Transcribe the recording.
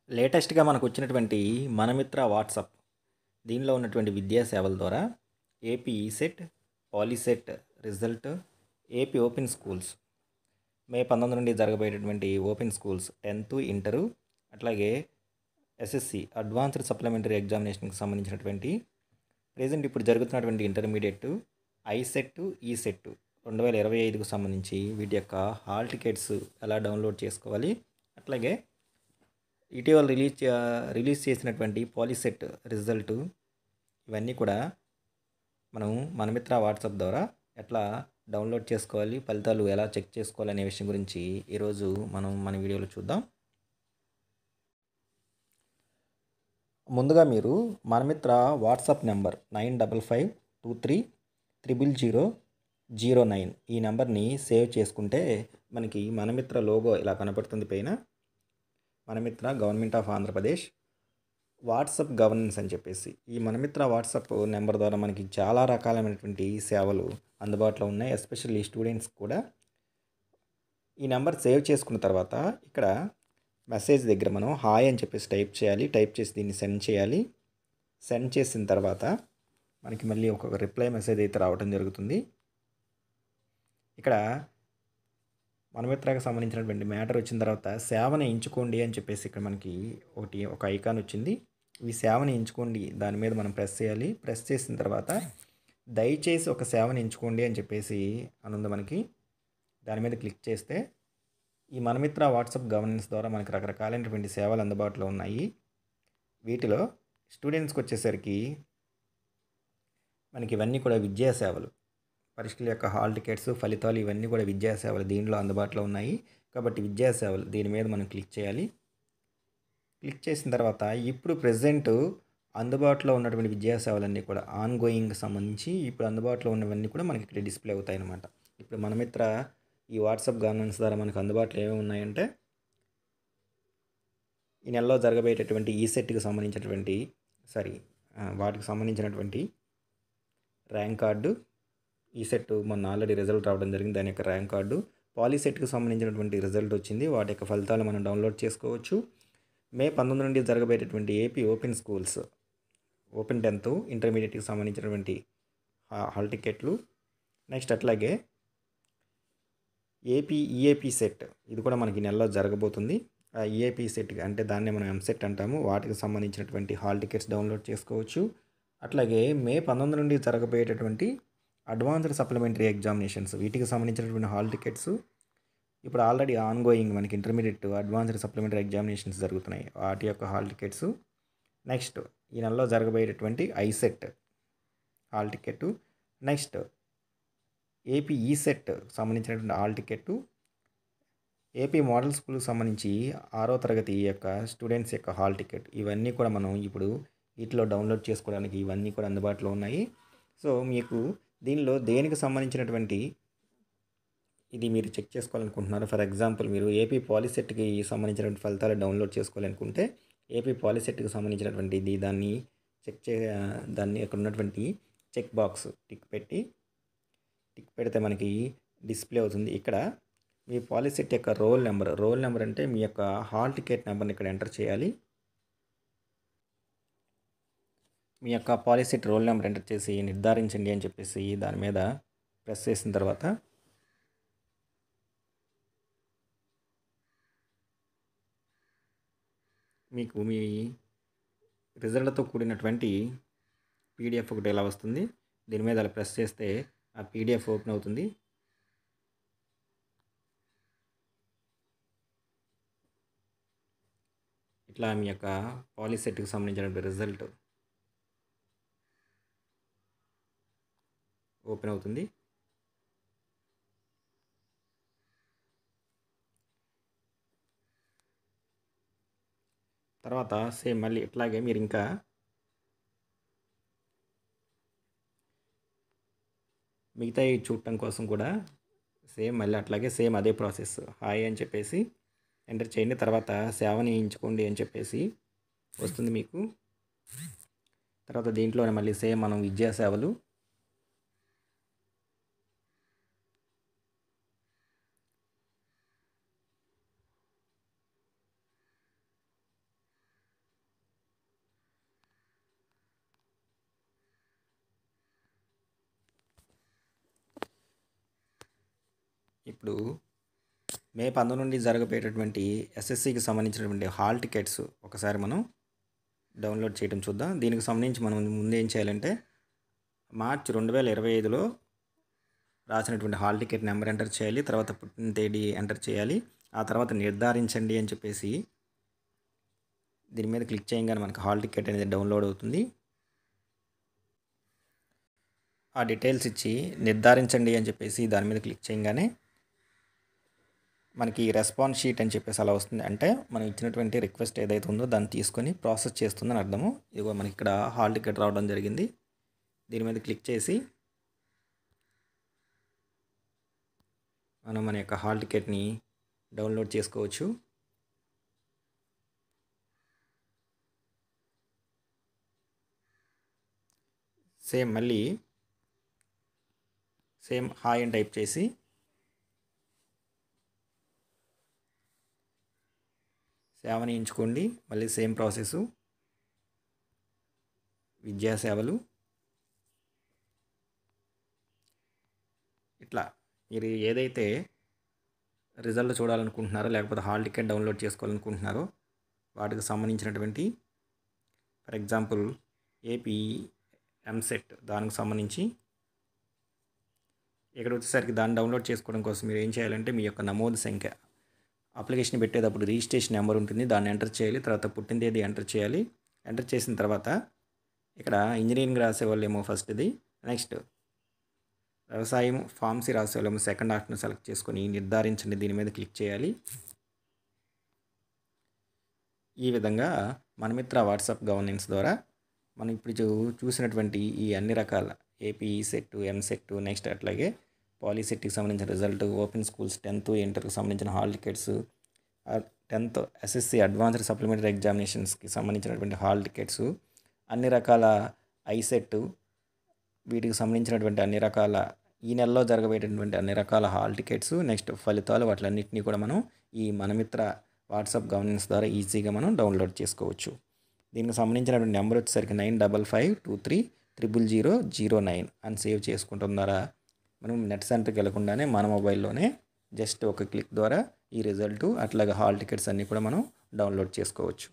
లేటెస్ట్‌గా మనకొచ్చినటువంటి మనమిత్ర వాట్సాప్ దీనిలో ఉన్నటువంటి విద్యా సేవల ద్వారా AP ECET, POLYCET result, AP open schools May 19 నుండి జరగబోయేటటువంటి ఓపెన్ స్కూల్స్ 10th ఇంటరు అట్లాగే ఎస్ఎస్సి అడ్వాన్స్డ్ సప్లిమెంటరీ ఎగ్జామినేషన్కి సంబంధించినటువంటి ప్రెజెంట్ ఇప్పుడు జరుగుతున్నటువంటి ఇంటర్మీడియట్ ఐసెట్, ఈసెట్ 2025కు సంబంధించి వీటి యొక్క హాల్ టికెట్స్ ఎలా డౌన్లోడ్ చేసుకోవాలి, అట్లాగే ఇటీవల రిలీజ్ చేసినటువంటి పాలిసెట్ రిజల్ట్ ఇవన్నీ కూడా మనం మనమిత్ర వాట్సాప్ ద్వారా ఎట్లా డౌన్లోడ్ చేసుకోవాలి, ఫలితాలు ఎలా చెక్ చేసుకోవాలి అనే విషయం గురించి ఈరోజు మనం మన వీడియోలో చూద్దాం. ముందుగా మీరు మనమిత్ర వాట్సాప్ నెంబర్ 9552300009 ఈ నెంబర్ని సేవ్ చేసుకుంటే మనకి మనమిత్ర లోగో ఇలా కనపడుతుంది. పైన Mana Mitra government of Andhra Pradesh WhatsApp governance అని చెప్పేసి ఈ మనమిత్ర వాట్సాప్ నెంబర్ ద్వారా మనకి చాలా రకాలైనటువంటి సేవలు అందుబాటులో ఉన్నాయి. ఎస్పెషల్లీ స్టూడెంట్స్ కూడా ఈ నెంబర్ సేవ్ చేసుకున్న తర్వాత ఇక్కడ మెసేజ్ దగ్గర మనం హాయ్ అని చెప్పేసి టైప్ చేయాలి. టైప్ చేసి దీన్ని సెండ్ చేయాలి. సెండ్ చేసిన తర్వాత మనకి మళ్ళీ ఒక రిప్లై మెసేజ్ అయితే రావడం జరుగుతుంది. ఇక్కడ మనమిత్రకు సంబంధించినటువంటి మ్యాటర్ వచ్చిన తర్వాత సేవను ఎంచుకోండి అని చెప్పేసి ఇక్కడ మనకి ఒక ఐకాన్ వచ్చింది. ఈ సేవను ఎంచుకోండి దాని మీద మనం ప్రెస్ చేయాలి. ప్రెస్ చేసిన తర్వాత దయచేసి ఒక సేవను ఎంచుకోండి అని చెప్పేసి అనుంది మనకి. దాని మీద క్లిక్ చేస్తే ఈ మనమిత్ర వాట్సాప్ గవర్నెన్స్ ద్వారా మనకి రకరకాలైనటువంటి సేవలు అందుబాటులో ఉన్నాయి. వీటిలో స్టూడెంట్స్కి వచ్చేసరికి మనకి ఇవన్నీ కూడా విద్యా సేవలు, పరీక్షల యొక్క హాల్ టికెట్స్, ఫలితాలు ఇవన్నీ కూడా విద్యా సేవలు దీనిలో అందుబాటులో ఉన్నాయి. కాబట్టి విద్యా సేవలు దీని మీద మనం క్లిక్ చేయాలి. క్లిక్ చేసిన తర్వాత ఇప్పుడు ప్రెజెంట్ అందుబాటులో ఉన్నటువంటి విద్యా సేవలన్నీ కూడా ఆన్ గోయింగ్ సంబంధించి ఇప్పుడు అందుబాటులో ఉన్నవన్నీ కూడా మనకి ఇక్కడ డిస్ప్లే అవుతాయి అన్నమాట. ఇప్పుడు మనమిత్ర ఈ వాట్సాప్ గవర్నెన్స్ ద్వారా మనకు అందుబాటులో ఏమేమి ఉన్నాయంటే ఈ నెలలో జరగబోయేటటువంటి ఈసెట్కి సంబంధించినటువంటి వాటికి సంబంధించినటువంటి ర్యాంక్ కార్డు, ఈసెట్ మొన్న ఆల్రెడీ రిజల్ట్ రావడం జరిగింది, దాని యొక్క ర్యాంక్ కార్డు, పాలిసెట్కి సంబంధించినటువంటి రిజల్ట్ వచ్చింది, వాటి యొక్క ఫలితాలు మనం డౌన్లోడ్ చేసుకోవచ్చు. మే 19 నుండి జరగబోయేటటువంటి AP open schools open 10th ఇంటర్మీడియట్కి సంబంధించినటువంటి హాల్ టికెట్లు, నెక్స్ట్ అట్లాగే ఏపీ ఈఏపీ సెట్ ఇది కూడా మనకి నెలలో జరగబోతుంది. ఆ ఈఏపీ సెట్ అంటే దాన్నే మనం ఎంసెట్ అంటాము, వాటికి సంబంధించినటువంటి హాల్ టికెట్స్ డౌన్లోడ్ చేసుకోవచ్చు. అట్లాగే మే 19 నుండి జరగబోయేటటువంటి అడ్వాన్స్డ్ సప్లిమెంటరీ ఎగ్జామినేషన్స్ వీటికి సంబంధించినటువంటి హాల్ టికెట్స్ ఇప్పుడు ఆల్రెడీ ఆన్ గోయింగ్ మనకి ఇంటర్మీడియట్ అడ్వాన్స్డ్ సప్లిమెంటరీ ఎగ్జామినేషన్స్ జరుగుతున్నాయి, వాటి యొక్క హాల్ టికెట్స్. నెక్స్ట్ ఈ నెలలో జరగబోయేటటువంటి ICET hall ticket, next AP ECET సంబంధించినటువంటి హాల్ టికెట్, ఏపీ మోడల్ స్కూల్కి సంబంధించి 6వ తరగతి యొక్క స్టూడెంట్స్ యొక్క హాల్ టికెట్ ఇవన్నీ కూడా మనం ఇప్పుడు వీటిలో డౌన్లోడ్ చేసుకోవడానికి ఇవన్నీ కూడా అందుబాటులో ఉన్నాయి. సో మీకు దీనిలో దేనికి సంబంధించినటువంటి ఇది మీరు చెక్ చేసుకోవాలనుకుంటున్నారు. ఫర్ ఎగ్జాంపుల్ మీరు ఏపీ పాలిసెట్కి సంబంధించినటువంటి ఫలితాలు డౌన్లోడ్ చేసుకోవాలనుకుంటే ఏపీ పాలిసెట్కి సంబంధించినటువంటి దాన్ని దాన్ని అక్కడ ఉన్నటువంటి చెక్ బాక్స్ టిక్ పెడితే మనకి డిస్ప్లే అవుతుంది. ఇక్కడ మీ పాలిసెట్ యొక్క రోల్ నెంబర్ అంటే మీ యొక్క హాల్ టికెట్ నెంబర్ని ఇక్కడ ఎంటర్ చేయాలి. మీ యొక్క పాలిసెట్ రోల్ నెంబర్ ఎంటర్ చేసి నిర్ధారించండి అని చెప్పేసి దాని మీద ప్రెస్ చేసిన తర్వాత మీకు మీ రిజల్ట్తో కూడినటువంటి పీడిఎఫ్ ఒకటి ఇలా వస్తుంది. దీని మీద అలా ప్రెస్ చేస్తే ఆ పీడిఎఫ్ ఓపెన్ అవుతుంది. ఇట్లా మీ యొక్క పాలిసెట్కి సంబంధించినటువంటి రిజల్ట్ ఓపెన్ అవుతుంది. తర్వాత సేమ్ మళ్ళీ ఇట్లాగే మీరు ఇంకా మిగతాయి చూడటం కోసం కూడా మళ్ళీ అట్లాగే అదే ప్రాసెస్ హాయ్ అని చెప్పేసి ఎంటర్ చేయండి. తర్వాత సేవని ఎంచుకోండి అని చెప్పేసి వస్తుంది మీకు. తర్వాత దీంట్లోనే మళ్ళీ మనం విద్యా సేవలు, ఇప్పుడు మే 19 నుండి జరగబోయేటటువంటి ఎస్ఎస్సికి సంబంధించినటువంటి హాల్ టికెట్స్ ఒకసారి మనం డౌన్లోడ్ చేయడం చూద్దాం. దీనికి సంబంధించి మనం ముందు ఏం చేయాలంటే మార్చి 2025లో రాసినటువంటి హాల్ టికెట్ నెంబర్ ఎంటర్ చేయాలి. తర్వాత పుట్టిన తేదీ ఎంటర్ చేయాలి. ఆ తర్వాత నిర్ధారించండి అని చెప్పేసి దీని మీద క్లిక్ చేయగానే మనకు హాల్ టికెట్ అనేది డౌన్లోడ్ అవుతుంది. ఆ డీటెయిల్స్ ఇచ్చి నిర్ధారించండి అని చెప్పేసి దాని మీద క్లిక్ చేయగానే మనకి రెస్పాన్స్ షీట్ అని చెప్పేసి అలా వస్తుంది. అంటే మనం ఇచ్చినటువంటి రిక్వెస్ట్ ఏదైతే ఉందో దాన్ని తీసుకొని ప్రాసెస్ చేస్తుందని అర్థము. ఇదిగో మనకి ఇక్కడ హాల్ టికెట్ రావడం జరిగింది. దీని మీద క్లిక్ చేసి మనం మన యొక్క హాల్ టికెట్ని డౌన్లోడ్ చేసుకోవచ్చు. మళ్ళీ హాయ్ అని టైప్ చేసి సేవని ఎంచుకోండి. మళ్ళీ సేమ్ ప్రాసెస్ విద్యాసేవలు. ఇట్లా మీరు ఏదైతే రిజల్ట్ చూడాలనుకుంటున్నారో లేకపోతే హాల్ టికెట్ డౌన్లోడ్ చేసుకోవాలనుకుంటున్నారో వాటికి సంబంధించినటువంటి ఫర్ ఎగ్జాంపుల్ ఏపీ ఎంసెట్ దానికి సంబంధించి ఇక్కడ వచ్చేసరికి దాన్ని డౌన్లోడ్ చేసుకోవడం కోసం మీరు ఏం చేయాలంటే మీ యొక్క నమోదు సంఖ్య అప్లికేషన్ పెట్టేటప్పుడు రిజిస్ట్రేషన్ నెంబర్ ఉంటుంది, దాన్ని ఎంటర్ చేయాలి. తర్వాత పుట్టిన తేదీ ఎంటర్ చేయాలి. ఎంటర్ చేసిన తర్వాత ఇక్కడ ఇంజనీరింగ్ రాసే వాళ్ళేమో ఫస్ట్ది, నెక్స్ట్ వ్యవసాయం ఫార్మసీ రాసే వాళ్ళేమో సెకండ్ ఆప్షన్ సెలెక్ట్ చేసుకొని నిర్ధారించండి దీని మీద క్లిక్ చేయాలి. ఈ విధంగా మనమిత్ర వాట్సాప్ గవర్నెన్స్ ద్వారా మనం ఇప్పుడు చూసినటువంటి ఈ అన్ని రకాల ఏపీ సెట్, ఎంసెట్, నెక్స్ట్ అట్లాగే పాలీసెట్కి సంబంధించిన రిజల్ట్, ఓపెన్ స్కూల్స్ 10th ఇంటర్కి సంబంధించిన hall tickets, 10th SSC advanced supplementary ఎగ్జామినేషన్స్కి సంబంధించినటువంటి హాల్ టికెట్స్, అన్ని రకాల ఐసెట్ వీటికి సంబంధించినటువంటి అన్ని రకాల ఈ నెలలో జరగబోయేటటువంటి అన్ని రకాల హాల్ టికెట్స్, నెక్స్ట్ ఫలితాలు వాటిలన్నింటినీ కూడా మనం ఈ మనమిత్ర వాట్సాప్ గవర్నెన్స్ ద్వారా ఈజీగా మనం డౌన్లోడ్ చేసుకోవచ్చు. దీనికి సంబంధించినటువంటి నెంబర్ వచ్చేసరికి 9555230009 అని సేవ్ చేసుకుంటాం ద్వారా మనం నెట్ సెంటర్కి వెళ్ళకుండానే మన మొబైల్లోనే జస్ట్ ఒక క్లిక్ ద్వారా ఈ రిజల్ట్ అట్లాగే హాల్ టికెట్స్ అన్నీ కూడా మనం డౌన్లోడ్ చేసుకోవచ్చు.